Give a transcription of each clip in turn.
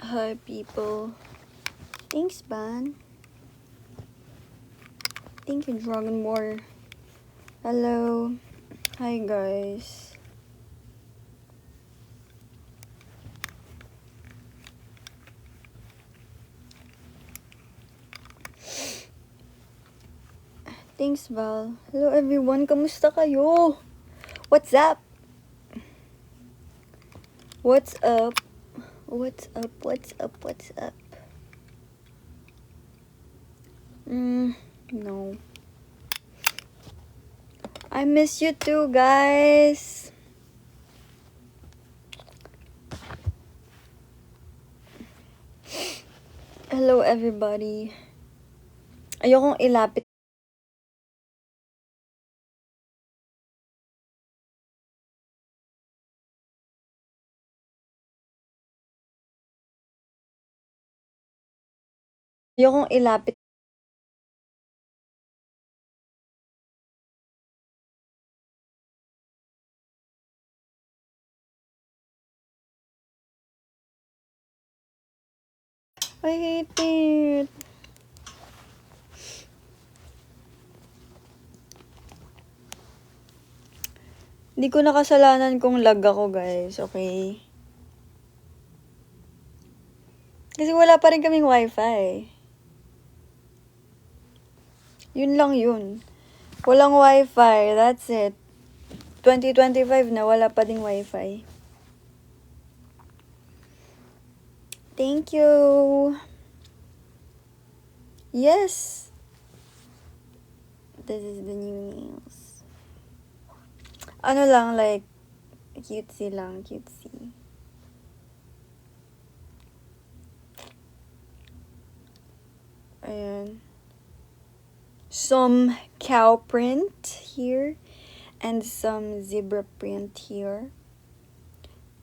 Hi, people. Thanks, Ban. Thank you, Dragon War. Hello. Hi, guys. Thanks, Val. Hello, everyone. Kamusta kayo? What's up? What's up? What's up? What's up? What's up? No. I miss you too, guys. Hello, everybody. Ayokong ilapit. Ayokong ilapit. I hate it. Hindi ko nakasalanan kung lag ako, guys. Okay? Kasi wala pa rin kaming wifi. Yun lang yun. Walang wifi. That's it. 2025 na, wala pa ding wifi. Thank you. Yes. This is the new nails. Ano lang, like, cutesy lang, cutesy. Ayan. Some cow print here. And some zebra print here.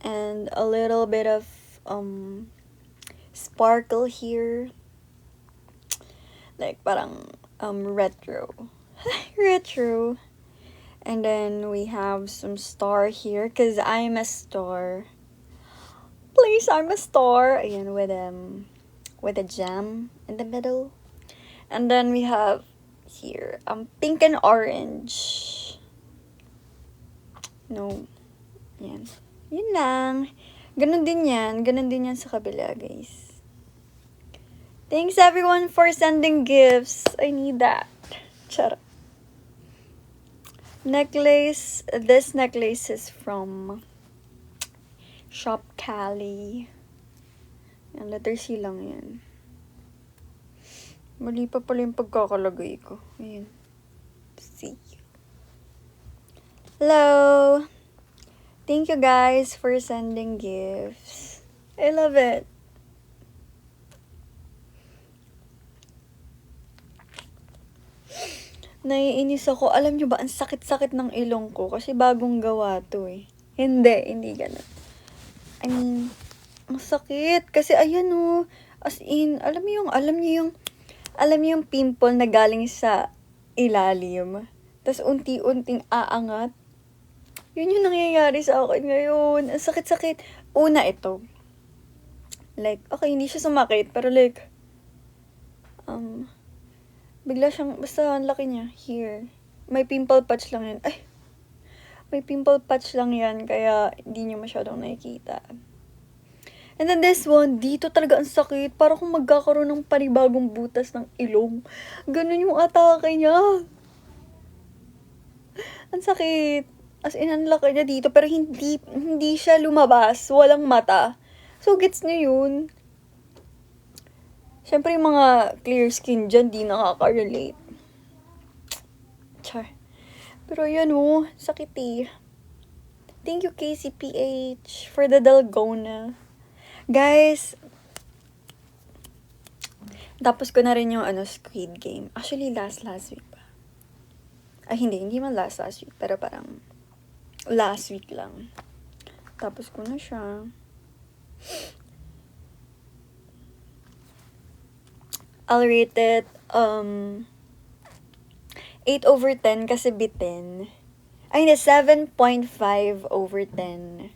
And a little bit of, sparkle here. Like, parang, retro. Retro. And then we have some star here, because I'm a star. Please, I'm a star. Ayan, with a gem in the middle. And then we have here, pink and orange. No. Yan. Yun lang. Ganun din yan sa kabila, guys. Thanks everyone for sending gifts. I need that. Charot. Necklace. This necklace is from Shop Cali. Yan, letter C lang yan. Mali pa pala yung pagkakalagay ko. Ayan. C. Hello! Thank you guys for sending gifts. I love it. Naiinis ako. Alam nyo ba, ang sakit-sakit ng ilong ko kasi bagong gawa to eh. Hindi ganun. I mean, ang sakit. Kasi ayan oh, as in, alam niyo yung pimple na galing sa ilalim. Tapos unti-unting aangat. Yun yung nangyayari sa akin ngayon. Ang sakit-sakit. Una ito. Like, okay, hindi siya sumakit. Pero like, bigla siyang, basta ang laki niya. Here. May pimple patch lang yan. Ay! May pimple patch lang yan. Kaya hindi niyo masyadong nakikita. And then this one, dito talaga ang sakit. Para kung magkakaroon ng panibagong butas ng ilong. Ganun yung atake niya. Ang sakit. As in, ang laki niya dito. Pero hindi siya lumabas. Walang mata. So, gets niyo yun. Siyempre, yung mga clear skin dyan, di nakaka-relate. Char. Pero yan oh, sakit eh. Thank you, KCPH, for the Dalgona. Guys, tapos ko na rin yung Squid Game. Actually, last week pa. Ay, hindi man last week. Pero parang last week lang. Tapos ko na siya. I'll rate it 8/10 kasi bitin. Ay, hindi, 7.5/10.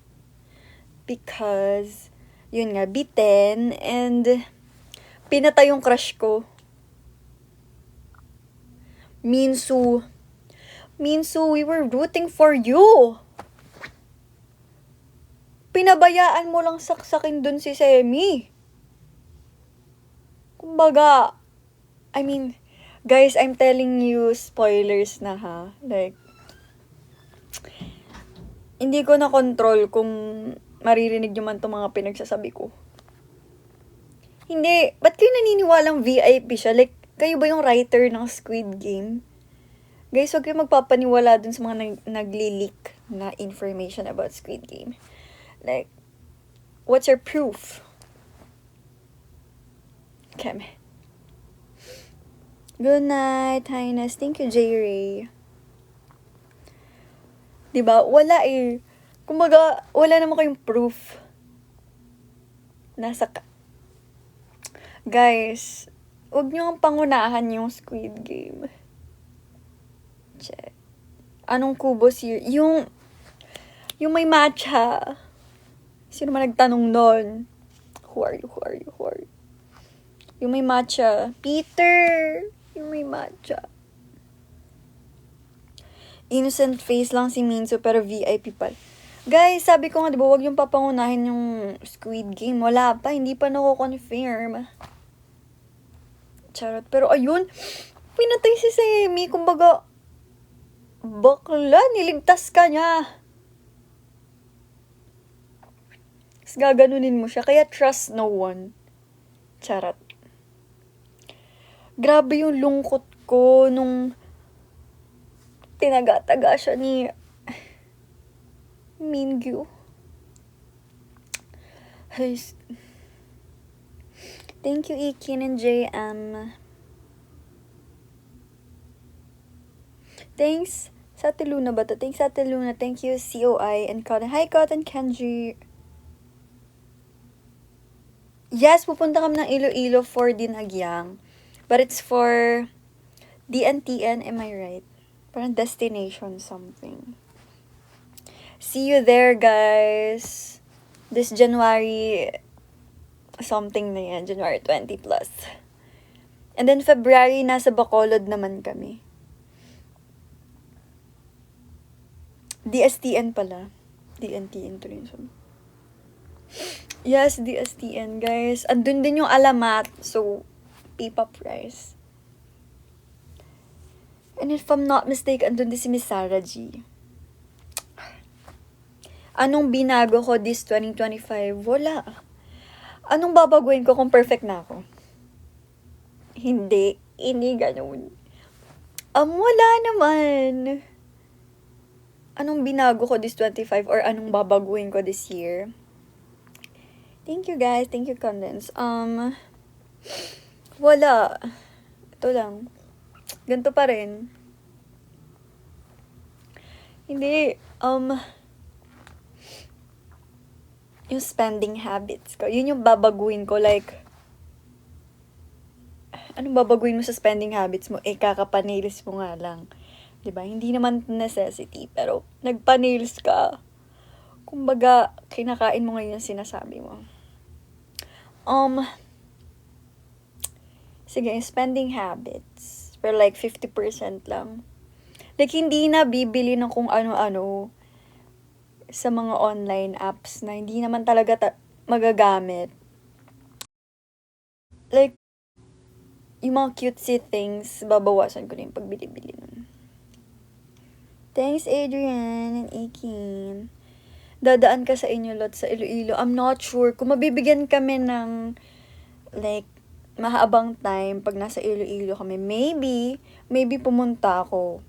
Because yun nga, bitten, and pinatay yung crush ko. Minsu, we were rooting for you. Pinabayaan mo lang saksakin dun si Semi. Kumbaga, I mean, guys, I'm telling you spoilers na ha. Like, hindi ko na control kung maririnig nyo man itong mga pinagsasabi ko. Hindi, ba't kayo naniniwalang VIP siya? Like, kayo ba yung writer ng Squid Game? Guys, huwag kayo magpapaniwala dun sa mga nagli-leak na information about Squid Game. Like, what's your proof? Keme. Good night, Highness. Thank you, J-Ray. Diba? Wala eh. Kumbaga, wala naman kayong proof. Guys, huwag nyo ang pangunahan yung Squid Game. Check. Anong kubo si... Yung may matcha. Sino man nagtanong nun? Who are you? Yung may matcha. Peter! Yung may matcha. Innocent face lang si Minso pero VIP pala. Guys, sabi ko nga, diba, huwag yung papangunahin yung Squid Game. Wala pa, hindi pa nako-confirm. Charot. Pero ayun, pinatay si Semi. Kumbaga, bakla, niligtas ka niya. Tapos gaganunin mo siya. Kaya trust no one. Charot. Grabe yung lungkot ko nung tinaga-taga siya ni Mingyu. Thank you, Ikin and JM. Thanks, Satiluna ba to? Thanks, Satiluna. Thank you, COI and Cotton. Hi, Cotton Kenji. Yes, pupunta kami ng Iloilo for Dinagyang. But it's for DNTN, am I right? Parang destination something. See you there, guys. This January something na yan. January 20 plus. And then February, nasa Bacolod naman kami. DSTN pala. DNTN to rin. Yes, DSTN, guys. Andun din yung alamat. So, Pipa price. And if I'm not mistaken, andun din si Miss Sarah G. Anong binago ko this 2025? Wala. Anong babaguhin ko kung perfect na ako? Hindi. Hindi ganun. Wala naman. Anong binago ko this 25 or anong babaguhin ko this year? Thank you, guys. Thank you, Condense. Wala. Ito lang. Ganito pa rin. Hindi. Yung spending habits ko. Yun yung babaguhin ko. Like, anong babaguhin mo sa spending habits mo? Kakapanails mo nga lang. Diba? Hindi naman necessity. Pero, nagpanails ka. Kumbaga, kinakain mo ngayon yung sinasabi mo. Sige, spending habits. Pero like, 50% lang. Like, hindi na bibili ng kung ano-ano sa mga online apps na hindi naman talaga magagamit. Like, yung mga cutesy things, babawasan ko na yung pagbili-bili nun. Thanks, Adrian and Akin. Dadaan ka sa inyo lot sa Iloilo. I'm not sure. Kung mabibigyan kami ng, like, mahabang time pag nasa Iloilo kami, maybe pumunta ako.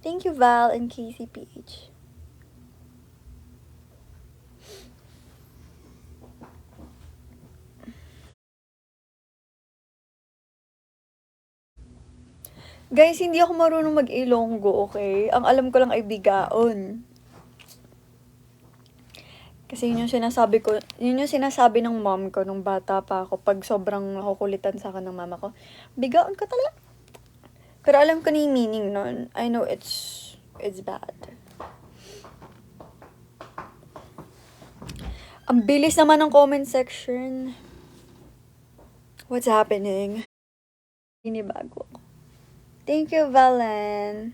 Thank you, Val and KCPH. Guys, hindi ako marunong mag-Ilonggo, okay? Ang alam ko lang ay bigaon. Kasi yun yung sinasabi ng mom ko nung bata pa ako pag sobrang nakukulitan sa akin ng mama ko. Bigaon ka talaga. Pero alam ko na yung meaning nun. I know it's bad. Ang bilis naman ng comment section. What's happening? Inibago ako. Thank you, Valen.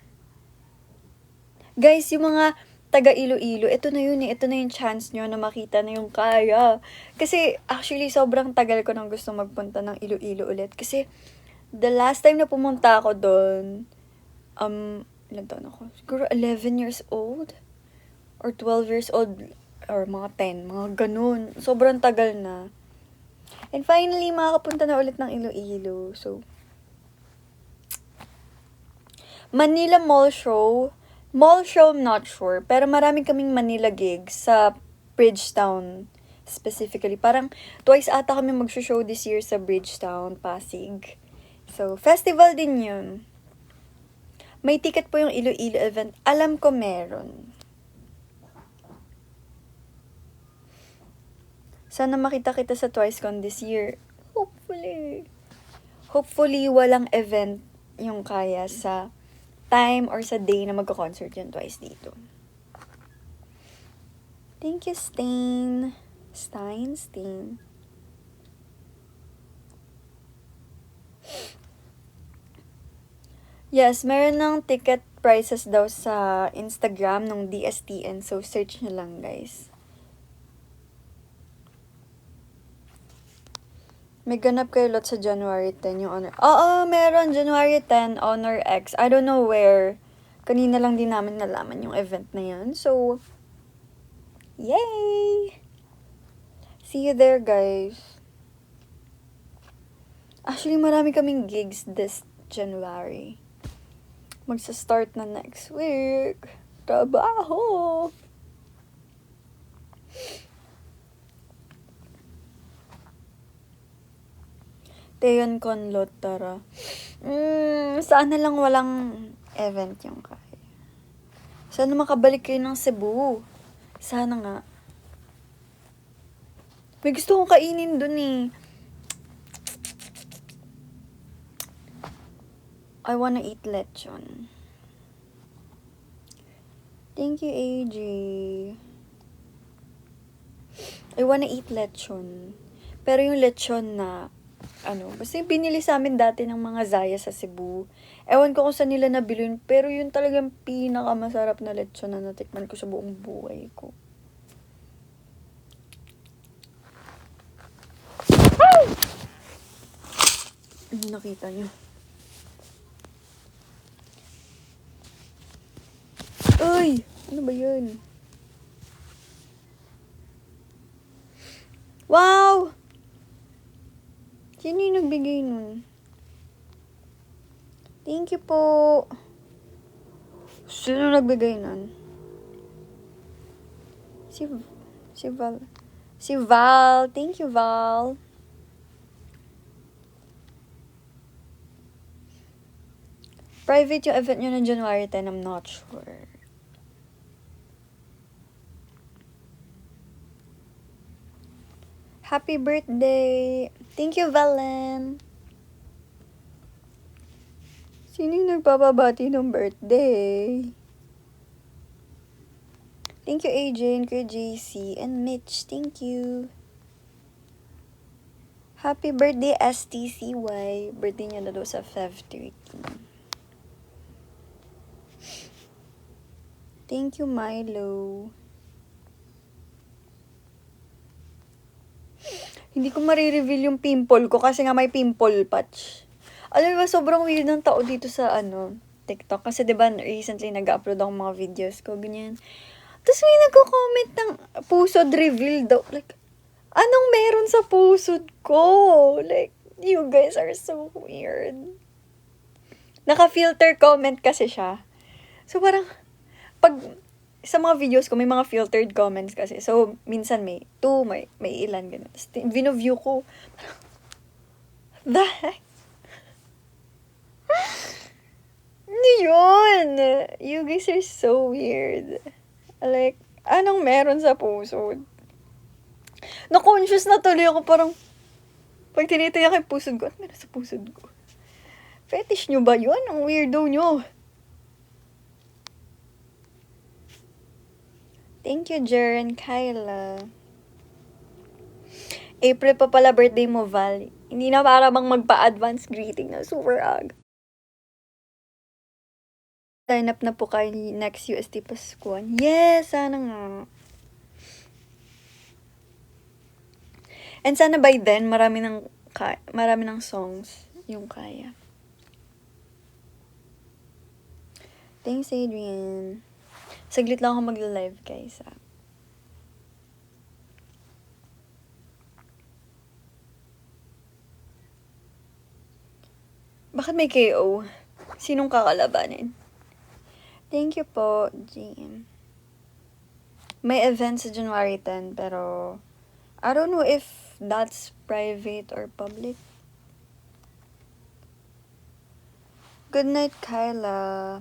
Guys, yung mga taga Iloilo, ito na yun eh. Ito na yung chance nyo na makita na yung kaya. Kasi, actually, sobrang tagal ko nang gusto magpunta ng Iloilo ulit. Kasi, the last time na pumunta ako doon, ilan taon ako? Siguro 11 years old? Or 12 years old? Or mga 10, mga ganun. Sobrang tagal na. And finally, makakapunta na ulit ng Iloilo. So, Manila Mall Show. Mall Show, I'm not sure. Pero marami kaming Manila gigs sa Bridgetown specifically. Parang twice ata kami mag-show this year sa Bridgetown, Pasig. So, festival din yun. May ticket po yung Iloilo event. Alam ko meron. Sana makita kita sa TwiceCon this year. Hopefully. Hopefully, walang event yung kaya sa time or sa day na magka-concert yung Twice dito. Thank you, Stain. Stain. Yes, meron ng ticket prices daw sa Instagram ng DSTN. So, search nyo lang, guys. May ganap kayo lot sa January 10 yung Honor. Oo, meron. January 10, Honor X. I don't know where. Kanina lang din namin nalaman yung event na yan. So, yay! See you there, guys. Actually, marami kaming gigs this January. Magsa-start na next week. Trabaho! Teyon Conlot, tara. Sana lang walang event yung kaya. Sana makabalik kayo ng Cebu. Sana nga. May gusto kong kainin dun eh. I wanna eat lechon. Thank you, AJ. I wanna eat lechon. Pero yung lechon na basta yung binili sa amin dati ng mga Zaya sa Cebu. Ewan ko kung saan nila nabilin, pero yun talagang pinakamasarap na lechon na natikman ko sa buong buhay ko. Hindi nakita niyo. Uy! Ano ba yun? Wow! Sino yung nagbigay nun? Thank you po. Sino nagbigay nun? Si Val. Si Val. Thank you, Val. Private yung event nyo ng January 10, I'm not sure. Happy birthday! Thank you, Valen! Sino yung nagpapabati ng birthday? Thank you, AJ, Kuya JC, and Mitch. Thank you. Happy birthday, STCY. Birthday niya na daw sa Feb 13. Thank you, Milo. Hindi ko marireveal yung pimple ko kasi nga may pimple patch. Alam mo ba, sobrang weird ng tao dito sa TikTok. Kasi diba, recently nag-upload ako mga videos ko, ganyan. Tapos may nagko-comment ng pusod reveal daw. Like, anong meron sa pusod ko? Like, you guys are so weird. Naka-filter comment kasi siya. So parang, pag sa mga videos ko, may mga filtered comments kasi. So, minsan may 2, may ilan, gano'n. Tapos, view ko, the heck? Ano yun? You guys are so weird. Like, anong meron sa pusod? Na-conscious na tuloy ako, parang, pag tinitingnan ko yung pusod ko, ano meron sa pusod ko? Fetish nyo ba yun? Ang weirdo nyo. Thank you, Jer and Kyla. April pa pala birthday mo, Val. Hindi na para bang magpa-advance greeting na super aga. Line up na po kayo next UST Paskuan. Yes, sana nga. And sana by then, marami ng songs yung kaya. Thanks, Adrian. Saglit lang ako mag-live, guys. Bakit may KO? Sinong kakalabanin? Thank you po, GM. May event sa January 10, pero I don't know if that's private or public. Good night, Kyla.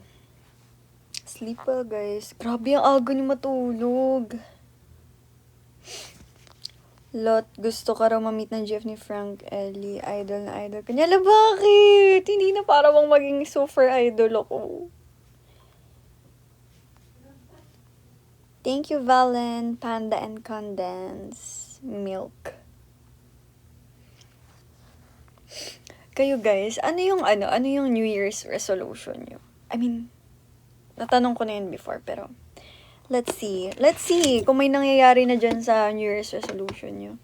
Sleep well, guys. Grabe, ang aga niyo matulog. Lot, gusto ka raw ma-meet ng GF ni Frank Ellie. Idol na idol. Kanyala, bakit? Hindi na para bang maging super idol ako. Thank you, Valen, Panda, and Condense Milk. Kayo, guys, ano yung New Year's resolution nyo? I mean, natanong ko na yun before, pero let's see. Let's see kung may nangyayari na dyan sa New Year's resolution nyo.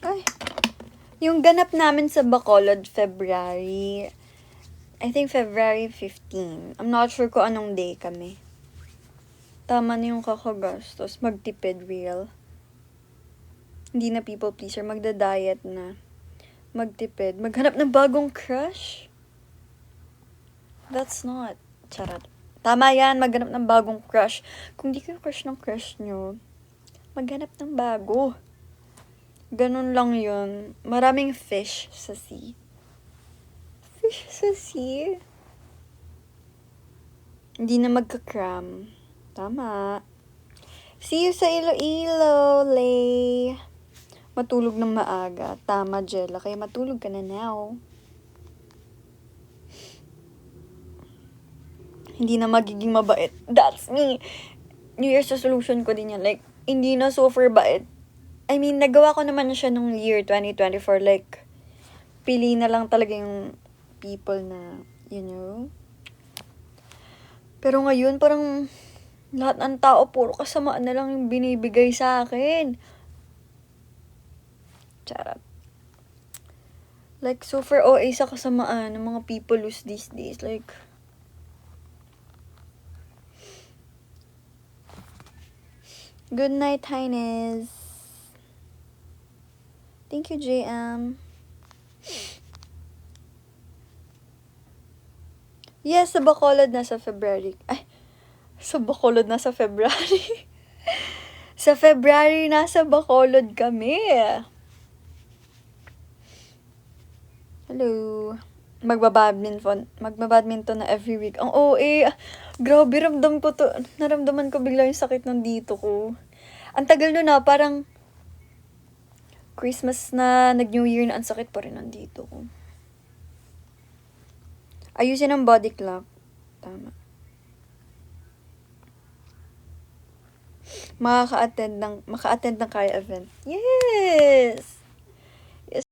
Ay. Yung ganap namin sa Bacolod, February. I think February 15. I'm not sure kung anong day kami. Tama na yung kakagastos. Magtipid, real. Hindi na people pleaser. Magda-diet na. Magtipid. Maghanap ng bagong crush? That's not. Charot. Tama yan. Maghanap ng bagong crush. Kung di kayo crush ng crush nyo, maghanap ng bago. Ganun lang yun. Maraming fish sa sea. Fish sa sea? Hindi na magka-cram. Tama. See you sa Iloilo, Lay. Matulog ng maaga. Tama, Jella. Kaya matulog ka na now. Hindi na magiging mabait. That's me. New Year's resolution ko din yan. Like, hindi na super bait. I mean, nagawa ko naman siya nung year 2024. Like, pili na lang talaga yung people na, you know. Pero ngayon, parang lahat ng tao, puro kasamaan na lang yung binibigay sa akin. Charot. Like, super OA sa kasamaan ng mga people who's these days. Like, good night, Highness. Thank you, JM. Yes, sa Bacolod na sa February. Ay, sa Bacolod na sa February. Sa February nasa Bacolod kami. Hello. Magbabadminton na every week. Ang OA. Grabe, naramdaman ko bigla yung sakit ng dito ko. Ang tagal nun na, parang Christmas na, nag-New Year na, ang sakit pa rin nandito ko. Ayusin ang body clock. Tama. Maka-attend ng kaya event. Yes! Yes.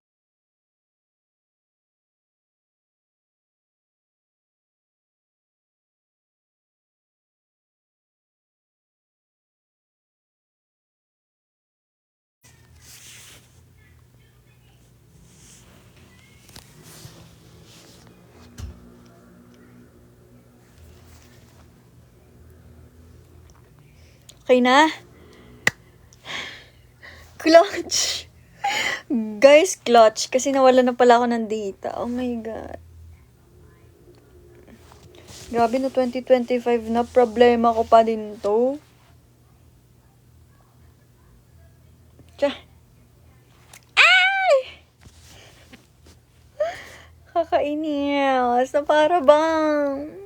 Okay na? Clutch! Guys, clutch. Kasi nawala na pala ako ng data. Oh my God. Grabe na 2025 na. Problema ko pa din to. Tsa. Ay! Kakainis. Na para bang...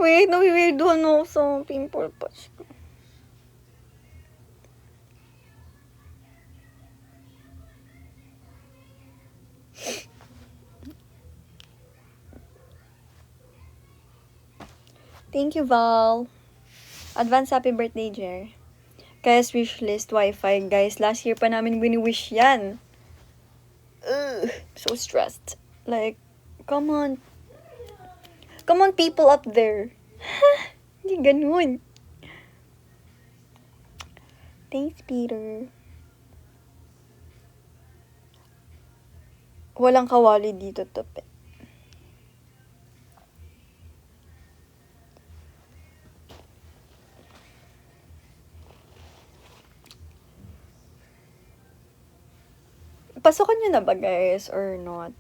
Wait, nawiwirdohan ako sa pimple patch ko. Thank you, Val. Advance happy birthday, Jer. Guys, wish list Wi-Fi. Guys, last year pa namin wini-wish yan. Ugh, so stressed. Like, come on. Come on, people up there. Hindi ganun. Thanks, Peter. Walang kawali dito, tope. Pasukan nyo na ba, guys, or not?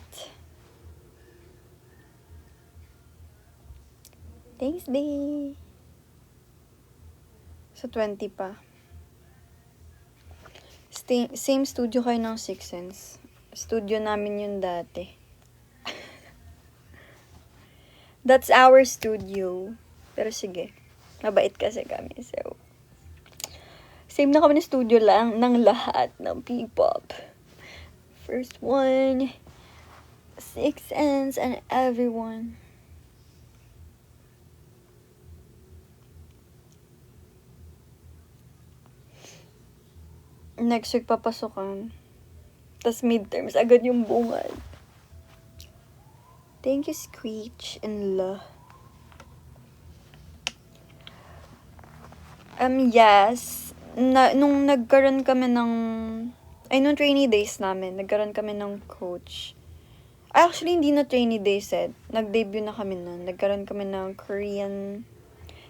Thanks, babe. So, 20 pa. Same studio kayo ng Six Sense. Studio namin yun dati. That's our studio. Pero sige, mabait kasi kami. So, same na kami ng studio lang ng lahat ng P-pop. First one, Six Sense, and everyone. Next week papasukan. Tas midterms, agad yung bungad. Thank you, Screech and La. Yes. Nung nagkaroon kami ng... nung trainee days namin, nagkaroon kami ng coach. Actually, hindi na trainee days nag-debut na kami nun. Nagkaroon kami ng Korean...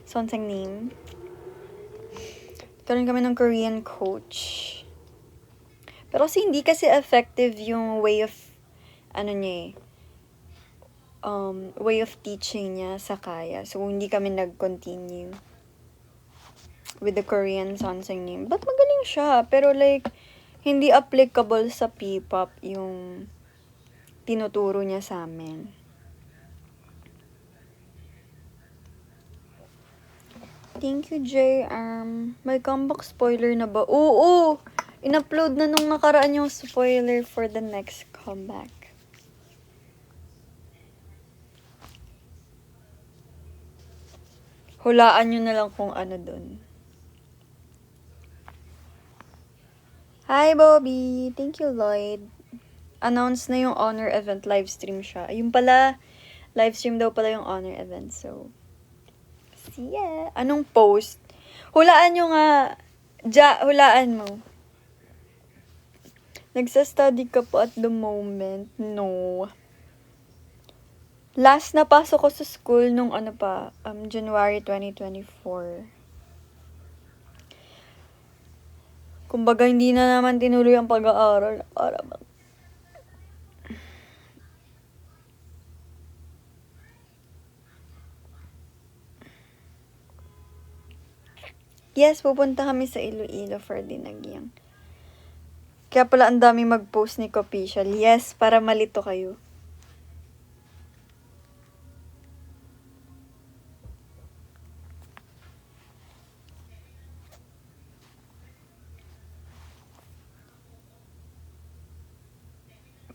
Sonsang name. Nagkaroon kami ng Korean coach. Pero kasi hindi kasi effective yung way of... way of teaching niya sa Kaya. So, hindi kami nag-continue with the Korean Sonsang name. But magaling siya. Pero like, hindi applicable sa P-pop yung tinuturo niya sa amin. Thank you, JM. May comeback spoiler na ba? Oo! In-upload na nung nakaraan yung spoiler for the next comeback. Hulaan nyo na lang kung ano dun. Hi, Bobby! Thank you, Lloyd. Announce na yung honor event. Livestream siya. Ayun pala. Livestream daw pala yung honor event. So, see ya! Anong post? Hulaan nyo nga. Hulaan mo. Nagsa-study ka po at the moment? No. Last na pasok ko sa school nung January 2024. Kumbaga, hindi na naman tinuloy ang pag-aaral. Para bang... Yes, pupunta kami sa Iloilo for dinagyang. Kaya pala ang dami mag-post ni Copicial. Yes, para malito kayo.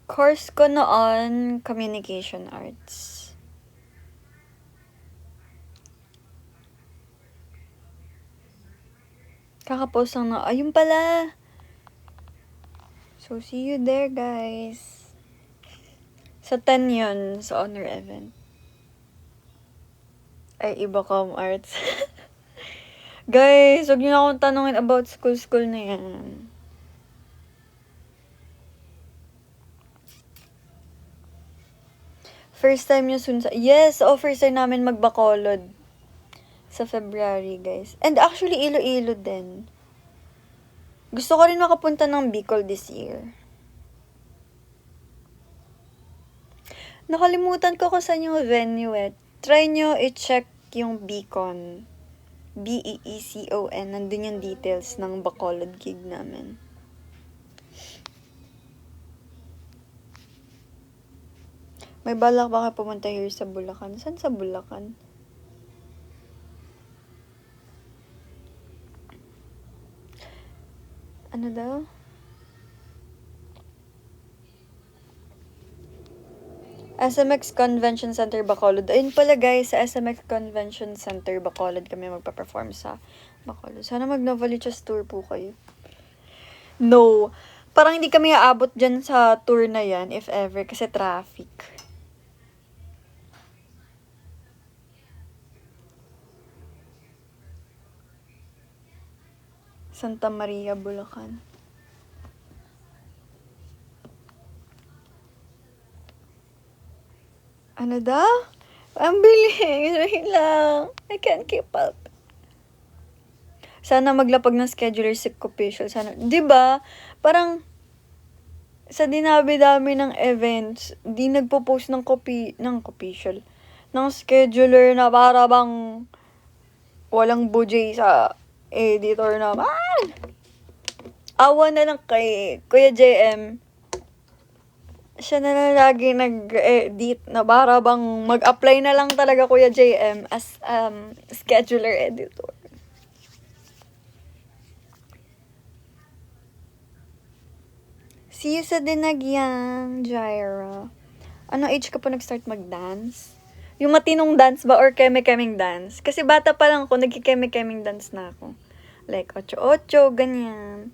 Course ko noon, Communication Arts. Kakapost lang na, ayun pala. So, see you there, guys. Sa 10 yun, sa honor event. Ay, iba com arts. Guys, huwag niyo na akong tanungin about school na yan. First time nyo soon sa... Yes, first time namin mag-Bacolod. Sa February, guys. And actually, Iloilo din. Gusto ko rin makapunta ng Bicol this year. Nakalimutan ko kung saan yung venue Try nyo i-check yung Beacon. B-E-E-C-O-N. Nandun yung details ng Bacolod gig namin. May balak baka pumunta here sa Bulacan. Saan sa Bulacan? Ano daw? SMX Convention Center Bacolod. Ayun pala guys, sa SMX Convention Center Bacolod kami magpa-perform sa Bacolod. Sana mag-Novaliches tour po kayo. No. Parang hindi kami aabot dyan sa tour na yan, if ever, kasi traffic. Santa Maria, Bulacan. Ano daw? Ang bilis. Wait lang. I can't keep up. Sana maglapag ng scheduler si Copificial. Sana, di ba? Parang, sa dinabi-dami ng events, di nagpo-post ng Copificial. Ng scheduler na para bang walang budget sa editor naman. Awa na lang kay Kuya JM. Siya na lang lagi nag-edit na para bang mag-apply na lang talaga Kuya JM as scheduler editor. See you sa Dinagyang, Jaira. Anong age ka pa nag-start mag-dance? Yung matinong dance ba or keme-keming dance? Kasi bata pa lang ako, nagkikeme-keming dance na ako. Like, 8-8, ganyan.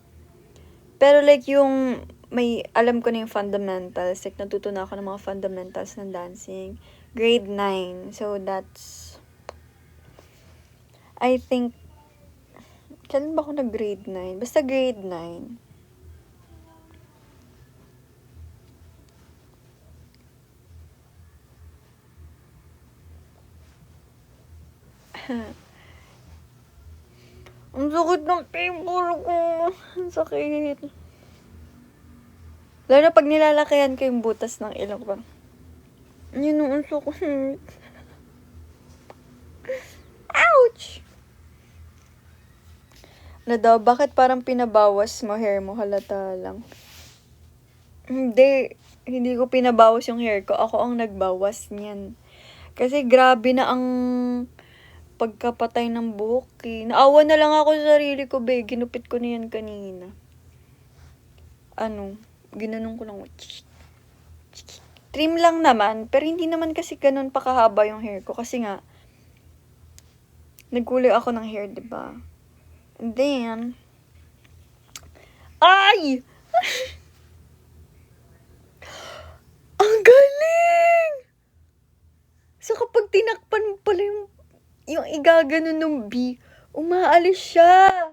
Pero like yung may alam ko na yung fundamentals. Like, natuto na ako ng mga fundamentals ng dancing. Grade 9. So, that's... I think... Kailan ba ako nag-grade 9? Basta grade 9. Ang sakit ng paper ko. Ang sakit. Lalo na pag nilalakihan ko yung butas ng ilong ko. Yun ang sakit. Ouch! Na daw, bakit parang pinabawas mo hair mo? Halata lang. Hindi ko pinabawas yung hair ko. Ako ang nagbawas niyan. Kasi grabe na ang pagkapatay ng buhok eh. Naawa na lang ako sa sarili ko, be. Ginupit ko na yan kanina. Ginanong ko lang. Trim lang naman, pero hindi naman kasi ganun pakahaba yung hair ko. Kasi nga, nagkulay ako ng hair, diba? And then, ay! Ang galing! So, kapag tinakpan mo pala yung igaganon ng B, umaalis siya.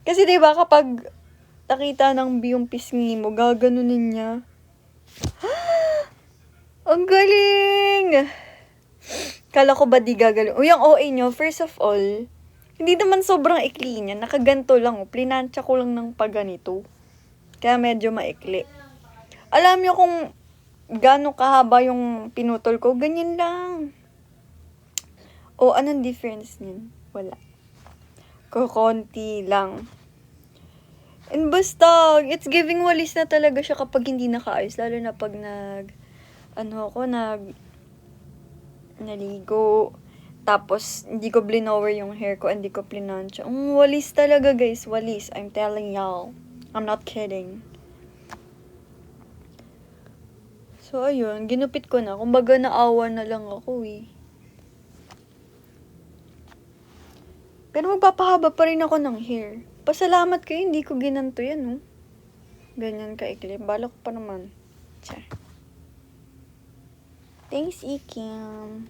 Kasi diba kapag nakita ng B yung pisngi mo, gaganunin niya. Ang galing! Kala ko ba di gagaling? Yung OA nyo, first of all, hindi naman sobrang ikli niya. Nakaganto lang. Plinansya ko lang ng paganito. Kaya medyo maikli. Alam niyo kung gaano kahaba yung pinutol ko, ganyan lang. O, anong difference niyan? Wala. Kukunti lang. And basta, it's giving walis na talaga siya kapag hindi nakaayos. Lalo na pag naligo. Tapos, hindi ko blinower yung hair ko, hindi ko plinansya. Walis talaga guys, walis. I'm telling y'all. I'm not kidding. So, ayun, ginupit ko na. Kumbaga, naawa na lang ako eh. Pero magpapahaba pa rin ako ng hair. Pasalamat kayo, hindi ko ginanto yan, oh. Ganyan kaikli. Balak pa naman. Tsa. Thanks, Ikim.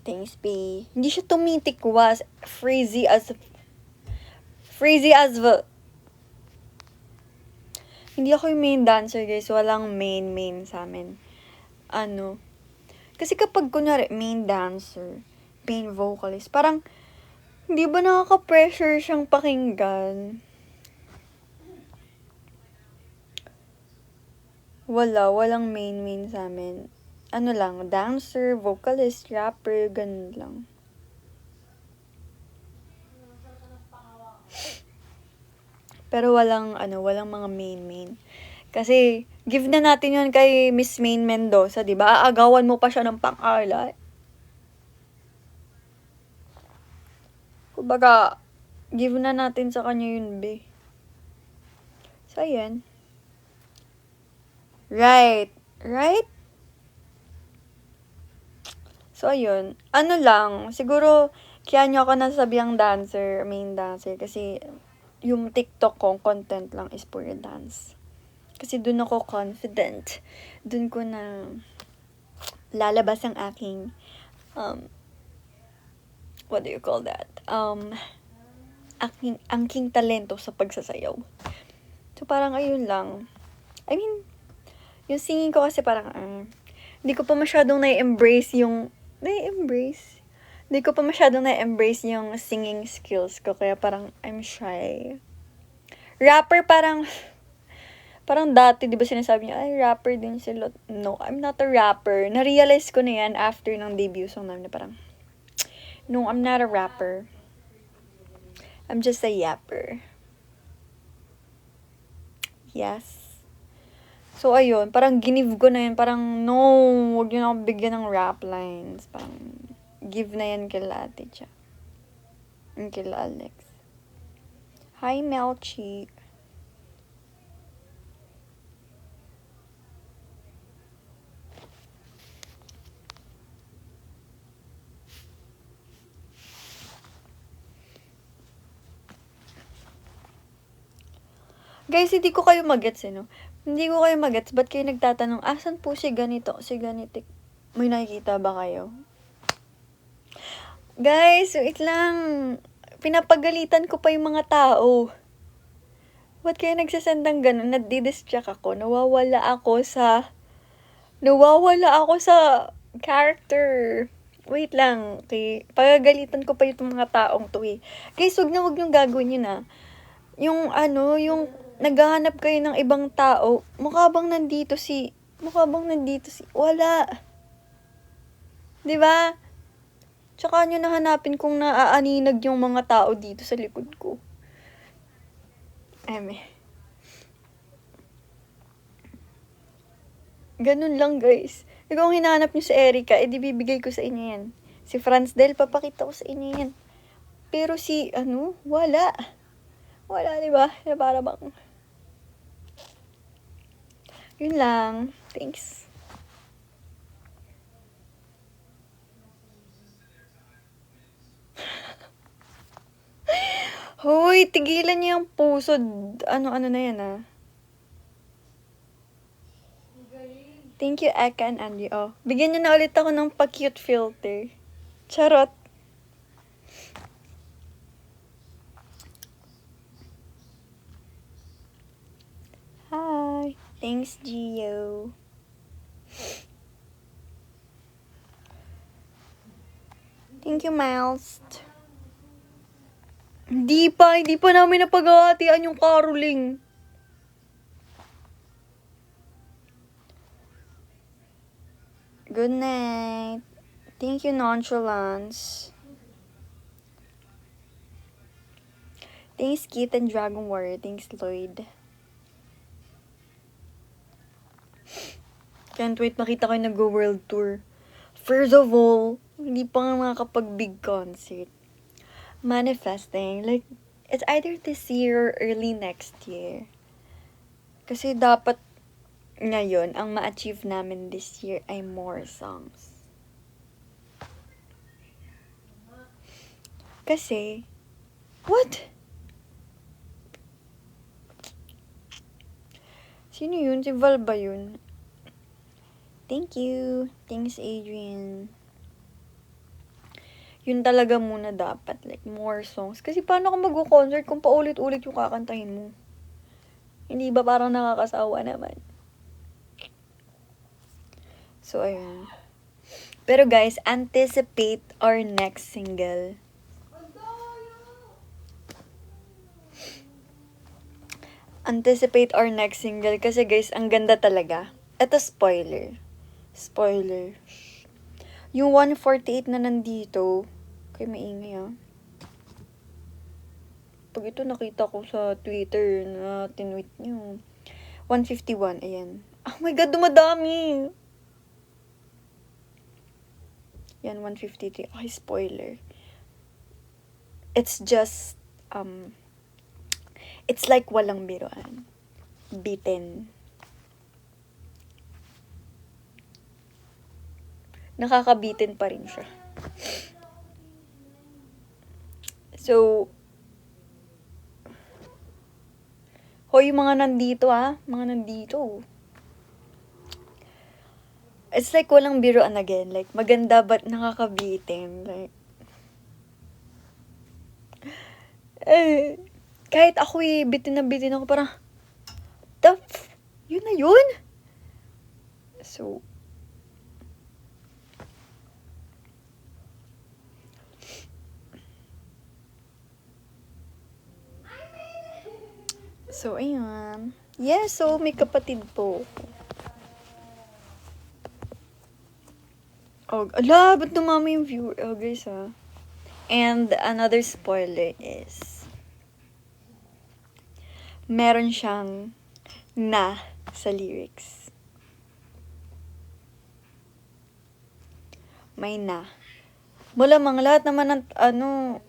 Thanks, B. Hindi siya tumitikwas. Freezy as the... Hindi ako yung main dancer, guys. Walang main sa amin. Kasi kapag kunwari main dancer, main vocalist, parang hindi ba nakaka-pressure siyang pakinggan? Walang main sa amin. Lang, dancer, vocalist, rapper, ganun lang. Pero walang mga main. Kasi, Give na natin yun kay Miss Maine Mendoza, di ba? Aagawan mo pa siya ng pang-alat. Kumbaga, give na natin sa kanya yun, be. So, ayan. Right. Right? So, ayun. Ano lang, siguro, kaya nyo ako nasabihang dancer, main dancer, kasi yung TikTok ko, content lang is pure dance. Kasi dun ako confident. Dun ko na lalabas ang aking, what do you call that? Aking talento sa pagsasayaw. So, parang ayun lang. I mean, yung singing ko kasi parang, hindi ko pa masyadong na-embrace yung, hindi ko pa masyadong na-embrace yung singing skills ko, kaya parang, I'm shy. Rapper, parang dati, di ba sinasabi niya, ay, rapper din sila. No, I'm not a rapper. Na-realize ko na yan after ng debut song namin na parang, no, I'm not a rapper. I'm just a yapper. Yes. So, ayun, parang ginive ko na yun. Parang, no, huwag yun ako bigyan ng rap lines. Parang, give na yan kila Ate Cha. And kila Alex. Hi, Melchi. Guys, hindi ko kayo magets, no? Hindi ko kayo magets. Ba't kayo nagtatanong, asan po si ganito, si ganitik? May nakikita ba kayo? Guys, wait lang. Pinapagalitan ko pa yung mga tao. Ba't kayo nagsasend ng ganun? Nadidistract ako. Nawawala ako sa character. Wait lang. Okay. Pagagalitan ko pa yung mga taong to eh. Guys, wag niyong gagawin yun ah. Yung naghahanap kayo ng ibang tao, mukha bang nandito si, wala. Diba? Tsaka nyo nahanapin kung naaaninag yung mga tao dito sa likod ko. Ganun lang, guys. Kung hinahanap nyo si Erica, edi bibigay ko sa inyo yan. Si Franz Del, papakita ko sa inyo yan. Pero si, wala. Wala, diba? Para bang, yun lang. Thanks. Hoy, tigilan niyo yung puso. Ano na yan, ah. Thank you, Eka and Andy. Oh, bigyan niyo na ulit ako ng pa-cute filter. Charot. Hi. Thanks, Gio. Thank you, Miles. Hindi pa namin napaghahatian yung caroling. Good night. Thank you, Nonchalance. Thanks, Keith and Dragon Warrior. Thanks, Lloyd. Can't wait makita ko yung nag-world tour. First of all, hindi pa nga makakapag big concert. Manifesting, like, it's either this year or early next year. Kasi dapat ngayon, ang ma-achieve namin this year ay more songs. Kasi, what? Sino yun? Si Val ba yun? Thank you. Thanks, Adrian. Yun talaga muna dapat. Like, more songs. Kasi paano ka mag-concert kung paulit-ulit yung kakantahin mo? Hindi ba parang nakakasawa naman? So, ayun. Pero guys, anticipate our next single. Anticipate our next single kasi guys, ang ganda talaga. Ito spoiler. Spoiler. Yung 148 na nandito, kay maingay ah. Pag ito nakita ko sa Twitter na tinweet nyo. 151, ayan. Oh my God, dumadami. Yan, 153. Okay, spoiler. It's just, it's like walang biruan. Beaten. Nakakabitin pa rin siya. So, hoy, mga nandito mga nandito. It's like walang biruan again. Like, maganda but nakakabitin. Like, kahit ako bitin na bitin ako, parang, yun na yun? So, ayun. Yeah, so, may kapatid po. Oh, ala, ba't dumami yung viewer? Oh, guys, And another spoiler is, meron siyang na sa lyrics. May na. Malamang lahat naman ng,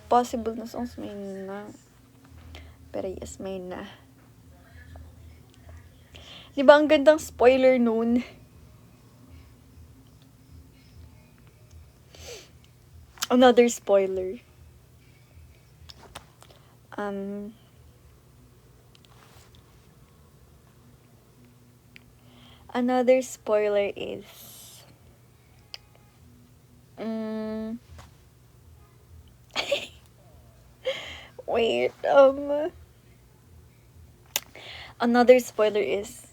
possible na songs may na. Pero yes, may na. Di ba ang gandang spoiler nun? Another spoiler. Another spoiler is, wait, another spoiler is,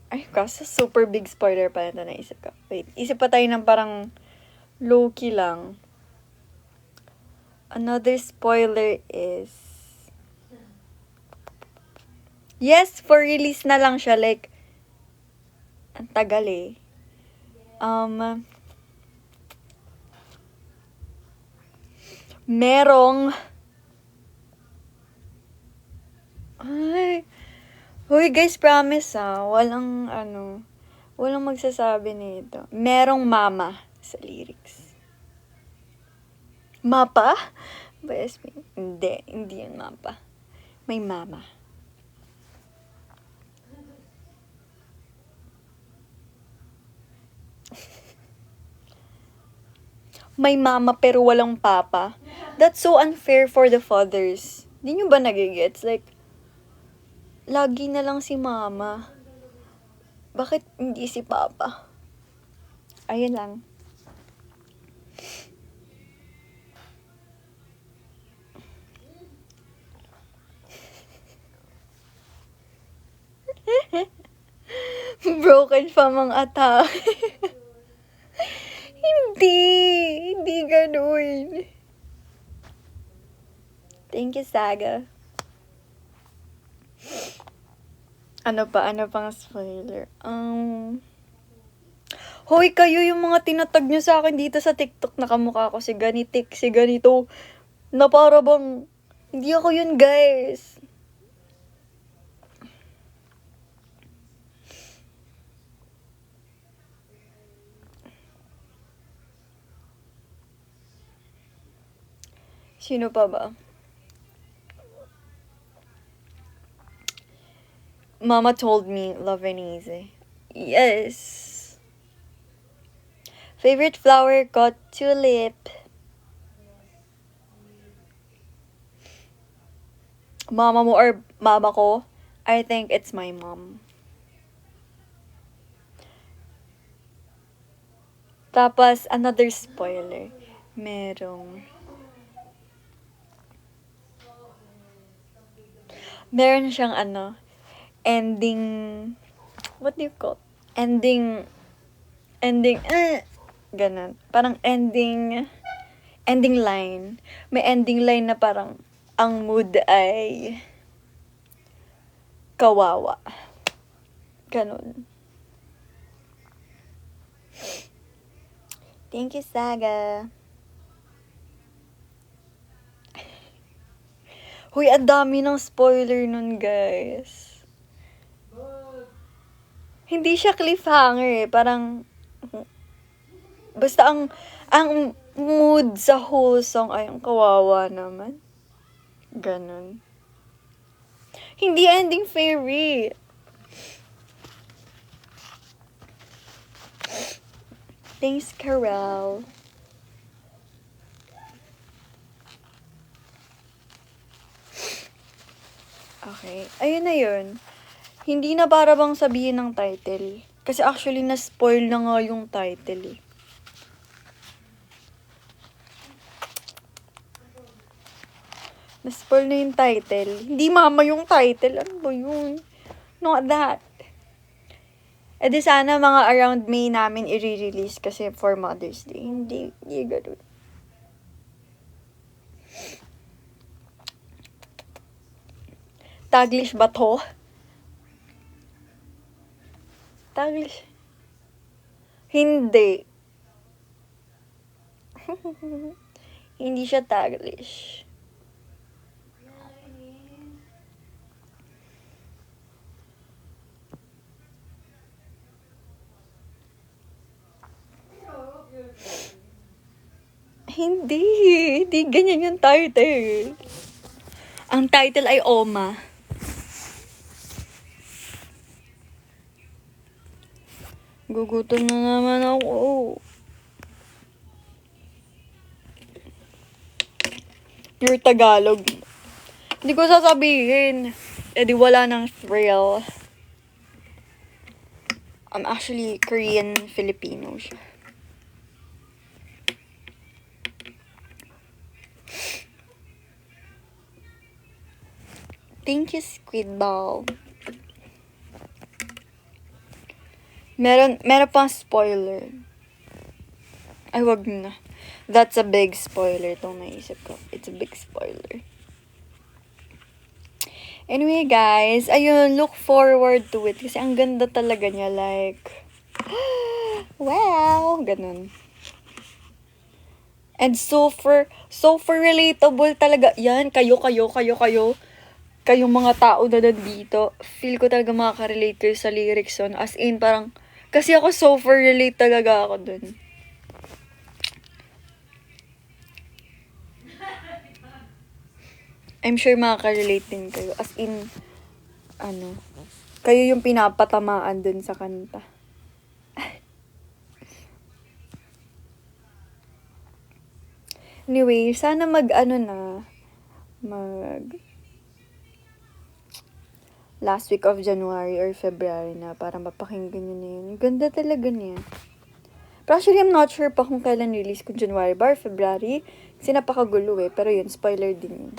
ay, kaso super big spoiler pala na naisip ko. Wait, isip pa tayo ng parang low-key lang. Another spoiler is, yes, for release na lang siya. Like, ang tagal merong, hoy guys, promise walang magsasabi nito. Merong mama sa lyrics. Mapa? Ba, hindi yun mapa. May mama. May mama pero walang papa. That's so unfair for the fathers. Di nyo ba nagigets? Like, lagi na lang si mama. Bakit hindi si papa? Ayun lang. Broken pa mga atake. Hindi ganun. Thank you, Saga. Ano pang spoiler? Hoy, kayo yung mga tinatag nyo sa akin dito sa TikTok na kamukha ko si ganitik, si ganito. Na para bang, hindi ako yun, guys. Sino pa ba? Mama told me, love and easy. Yes. Favorite flower, got tulip. Mama mo or mama ko? I think it's my mom. Tapos, another spoiler. Meron siyang ending, what do you call? Ending, ganun. Parang ending line. May ending line na parang, ang mood ay kawawa. Ganun. Thank you, Saga. Huy, ang dami ng spoiler nun, guys. Hindi siya cliffhanger eh. Parang, basta ang mood sa whole song ay ang kawawa naman. Ganon. Hindi ending fairy. Thanks, Carol. Okay. Ayun na yun. Hindi na para bang sabihin ng title. Kasi actually, na-spoil na nga yung title eh. Na-spoil na yung title. Hindi mama yung title. Ano ba yun? Not that. Eh di sana mga around May namin i-release kasi for Mother's Day. Hindi ganun. Taglish ba to? Taglish. Hindi. Hindi siya Taglish. Hindi ganyan yung title. Ang title ay Oma. Gugutom na naman ako. Pure Tagalog. Hindi ko sasabihin. Eh di wala ng thrill. I'm actually Korean-Filipino siya. Thank you, Squid Ball. Meron pang spoiler. Ay, wag na. That's a big spoiler itong naisip ko. It's a big spoiler. Anyway, guys, ayun, look forward to it. Kasi ang ganda talaga niya, like, wow, ganun. And super relatable talaga. Yan, kayo. Kayong mga tao na nandito. Feel ko talaga makaka-relate kayo sa lyrics on. As in, parang, kasi ako super relate talaga ako dun. I'm sure makaka-relate din kayo. As in, kayo yung pinapatamaan dun sa kanta. Anyway, sana mag last week of January or February na para mapakinggan nyo na yun. Ganda talaga niya. Pero actually, I'm not sure pa kung kailan release, kung January ba or February. Kasi napakagulo eh. Pero yun, spoiler din yun.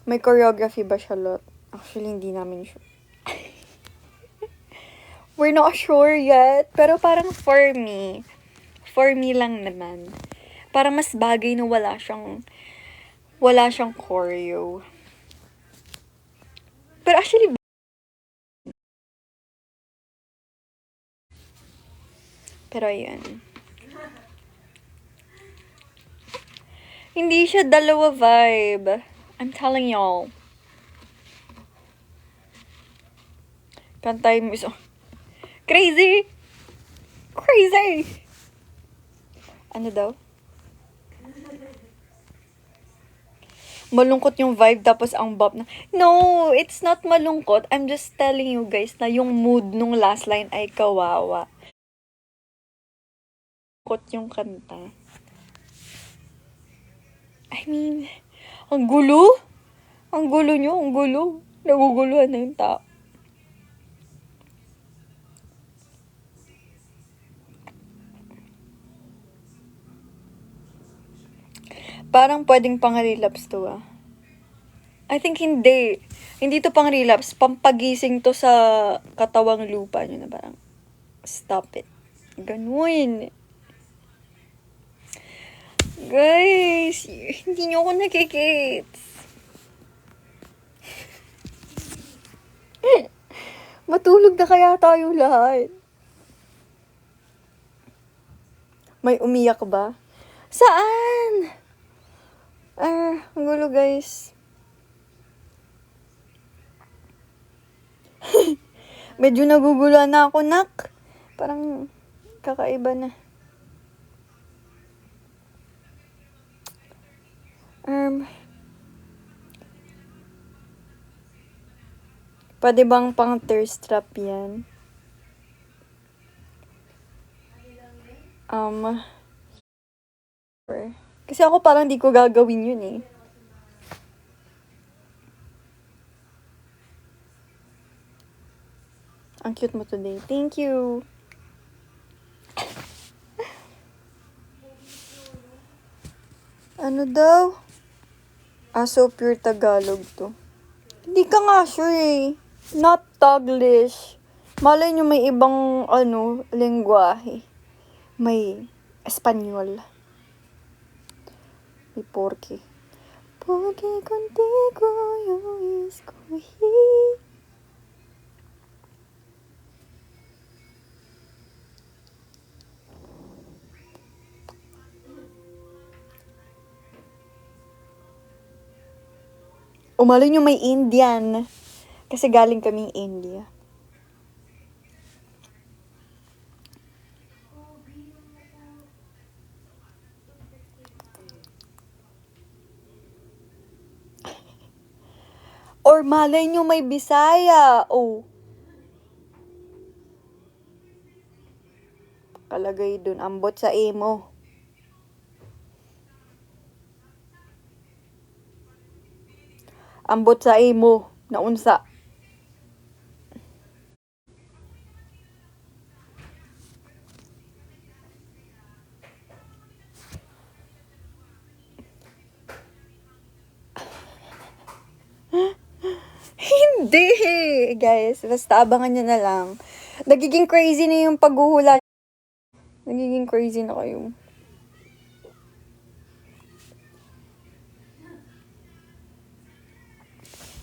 May choreography ba siya, Lot? Actually, hindi namin sure. We're not sure yet. Pero parang for me lang naman. Parang mas bagay na wala siyang choreo. Pero actually, pero ayun. Hindi siya dalawa vibe. I'm telling y'all. Kantay mo so. Crazy! Ano daw? Malungkot yung vibe tapos ang bop na. No, it's not malungkot. I'm just telling you guys na yung mood nung last line ay kawawa. Malungkot yung kanta. I mean, ang gulo. Ang gulo nyo, ang gulo. Naguguluhan na yung tao. Parang pwedeng pang-relapse to ah. I think hindi. Hindi to pang-relapse. Pampagising to sa katawang lupa nyo na parang stop it. Ganun. Guys, hindi nyo ako nakikits. Matulog na kaya tayo lahat. May umiyak ba? Saan? Ang gulo guys. Medyo naguguluhan na ako, nak. Parang kakaiba na. Pwede bang pang thirst trap yan? Kasi ako parang di ko gagawin yun eh. Ang cute mo today. Thank you. Ano daw? So pure Tagalog to. Hindi ka nga sure eh. Not Taglish. Malay nyo may ibang, lengguwahe. May Espanyol. May Porque contigo yo escogí. Malay nyo may Indian. Kasi galing kaming India. Or malay nyo may Bisaya. Kalagay dun, ambot sa emo. Ambot sa emo. Naunsa. Hindi! Guys, basta abangan nyo na lang. Nagiging crazy na yung paghuhula. Nagiging crazy na kayo.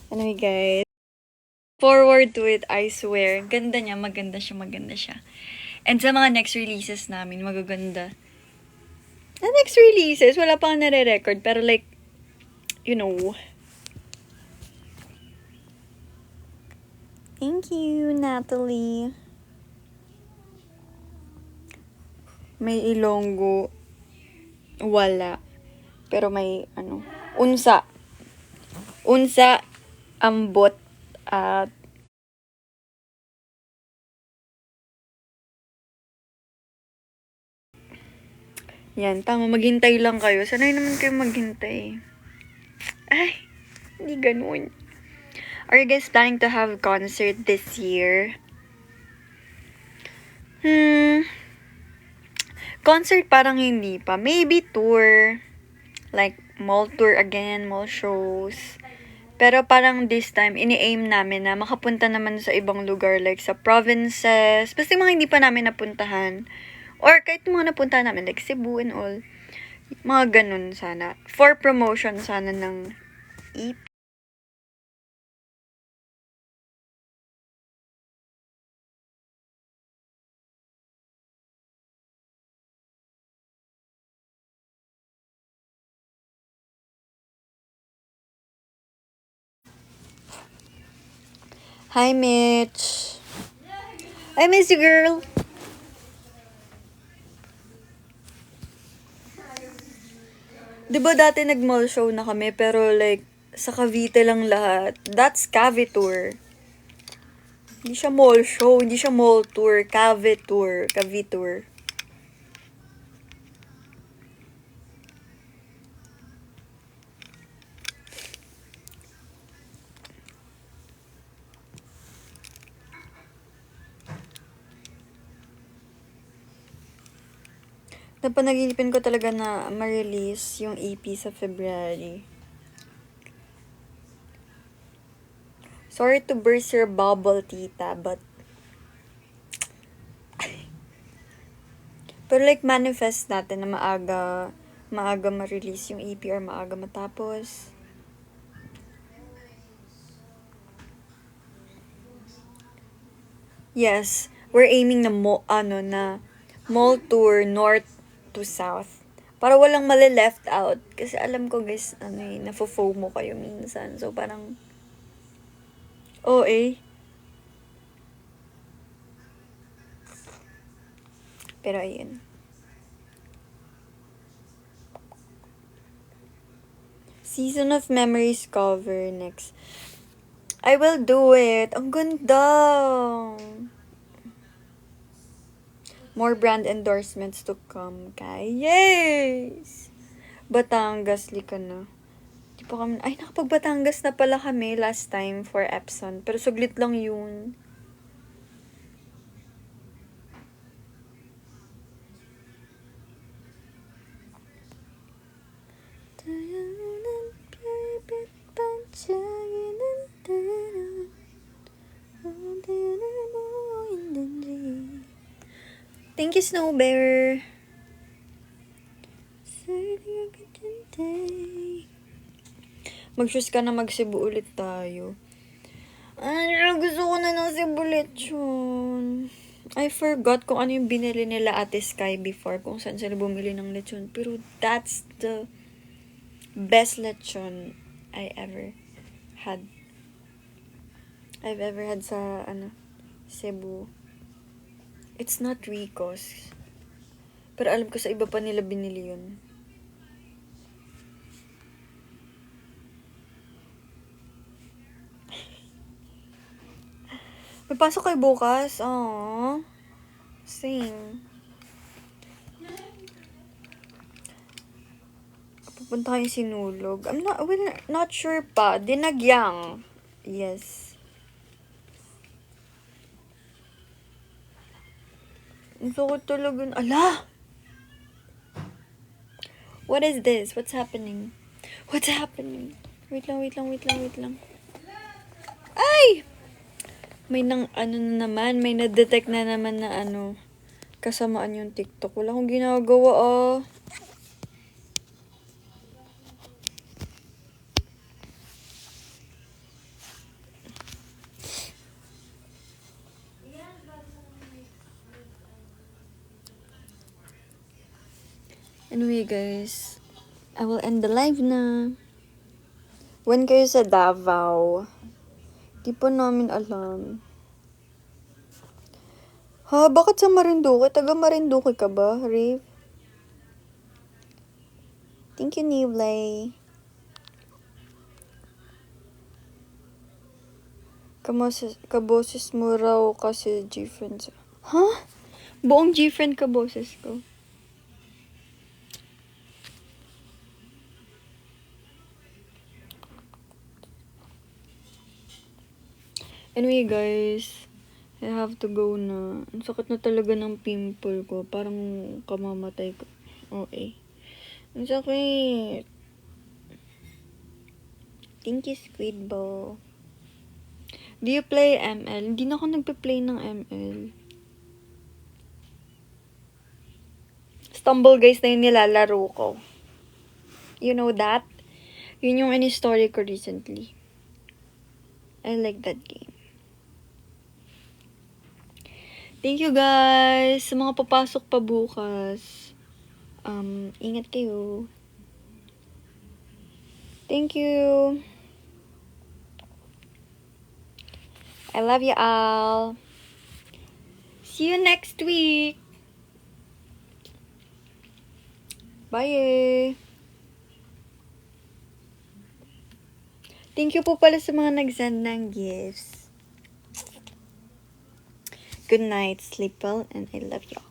Anyway, guys. Forward to it, I swear. Ganda niya, maganda siya. And sa mga next releases namin, magaganda. Na next releases, wala pang nare-record. Pero like, you know. Thank you, Natalie. May Ilonggo. Wala. Pero may, unsa. Unsa, ambot, at yan, tama. Maghintay lang kayo. Sanay naman kayo maghintay. Ay, hindi ganun. Are you guys planning to have concert this year? Concert parang hindi pa. Maybe tour. Like, mall tour again, mall shows. Pero parang this time, ini-aim namin na makapunta naman sa ibang lugar. Like, sa provinces. Basta yung mga hindi pa namin napuntahan. Or kahit mga napuntahan namin, like Cebu and all. Mga ganun sana. For promotion sana ng EP. Hi, Mitch. I miss you, girl. Diba dati nag-mall show na kami, pero like, sa Cavite lang lahat. That's Cavitour. Hindi siya mall show, hindi siya mall tour. Cavitour. Napanaginipan ko talaga na ma-release yung EP sa February. Sorry to burst your bubble, tita, but pero like manifest natin na maaga ma-release yung EP or maaga matapos. Yes, we're aiming na mall tour north to south. Para walang mali-left out. Kasi alam ko guys, nafo-FOMO kayo minsan. So parang, Pero ayun. Season of Memories cover next. I will do it. Ang ganda. More brand endorsements to come, guys. Yes! Batangas, lika na. Di pa kami, ay, nakapag-Batangas na pala kami last time for Epson. Pero suglit lang yun. Thank you, Snow Bear. Mag-choose ka na mag-Cebu ulit tayo. Ay, gusto ko na ng Cebu lechon. I forgot kung ano yung binili nila Ate Sky before, kung saan sila bumili ng lechon. Pero that's the best lechon I've ever had sa, Cebu. It's not Rico's. Pero alam ko sa iba pa nila binili yun. May pasok kayo bukas? Aww. Same. Pupunta kayong Sinulog. I'm not sure pa. Dinagyang. Yes. Ang sakit talaga. Ala! What is this? What's happening? What's happening? Wait lang. Ay! May may na-detect na naman na kasamaan yung TikTok. Wala akong ginagawa, Anyway, guys, I will end the live na. When kayo sa Davao? Di pa namin alam. Ha? Bakit sa Marinduque? Taga Marinduque ka ba, Rave? Thank you, Niblay. Kaboses mo raw kasi G-Friends. Ha? Buong G-Friend kaboses ko. Anyway, guys, I have to go na. Ang sakit na talaga ng pimple ko. Parang kamamatay ko. Okay. Ang sakit. Thank you, Squid Ball. Do you play ML? Hindi na ako nagpe-play ng ML. Stumble Guys na yung nilalaro ko. You know that? Yun yung in-story ko recently. I like that game. Thank you, guys! Sa mga papasok pa bukas. Ingat kayo. Thank you! I love you all. See you next week. Bye. Thank you po pala sa mga nag-send ng gifts. Good night, sleep well, and I love you all.